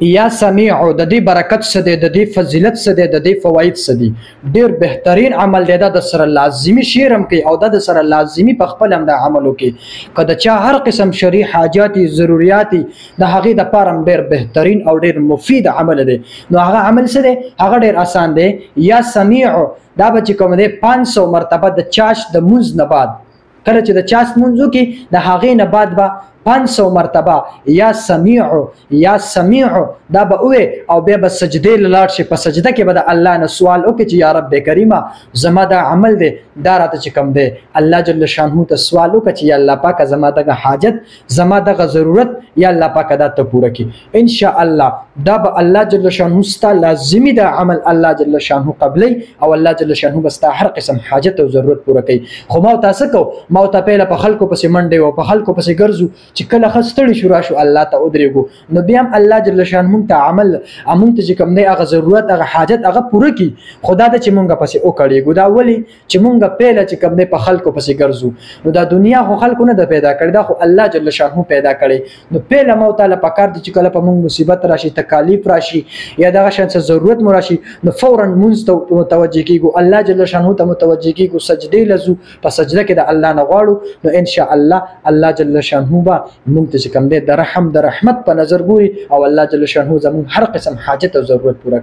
یا سمیع د دې برکت څه دی، د دې فضیلت څه دی، د دې فواید څه دي. ډیر بهترین عمل دی دا د سره لازمی شیرم کوي او دا د سره لازمی په خپل هم د عملو کې که د چا هر قسم شرعي حاجات ضروريات د هغې دپاره هم ډیر بهترین او ډیر مفید عمل دی. نو هغه عمل څه دی؟ هغه ډیر آسان دی. یا سمیع دا به چې کوم دی 500 مرتبه د چاش د مونځ نه بعد، کله چې د چاش مونځ وکړي د هغې نه بعد به 500 مرتبه یا سمیع یا سمیع دا به ووایې او بیا به سجدې له لاړ شي. په سجده کې به د الله نه سوال وکړي چې یا رب کریمه زما دا عمل دی دا راته چې کوم دی الله جل شانه ته سوال وکړه چې یا الله پاکه زما دغه حاجت زما دغه ضرورت یا الله پاکه دا ته پوره کړي. ان شاء الله دا به الله جل شانه ستا لازمي دا عمل الله جل شانه قبلی او الله جل شانه به ستا هر قسم حاجت او ضرورت پوره کوي. خو ما ورته څه کوو؟ ما ورته پهله په خلکو پسې منډې وو، په خلکو پسې ګرځو چې کله ښه ستړي شو راشو الله ته ودرېږو، نو بیا هم الله جل شانه مونږ ته عمل مونږ ته چې کوم دی هغه ضرورت هغه حاجت هغه پوره کړي. خو دا ده چې مونږ پسې وکړېږو. دا ولې چې مونږ پهله چې کوم دی په خلکو پسې ګرځو. نو دا دنیا خو خلکو نه ده پیدا کړې، دا خو الله جل شانه پیدا کړې. نو پهله مو تعالی پکار دي چې کله په مونږ مصیبت راشي، تکالیف راشي یا دغه شان څه ضرورت مو راشي، نو فورا مونږ ته متوجه کېږو، الله جل شانه ته متوجه کېږو، سجدې لزو، په سجده کې د الله نه غواړو. نو ان شاء الله الله جل شانه به مونږ ته چې کوم دی د رحم د رحمت په نظر ګوري او الله جل شانه زموږ هر قسم حاجت او ضرورت پوره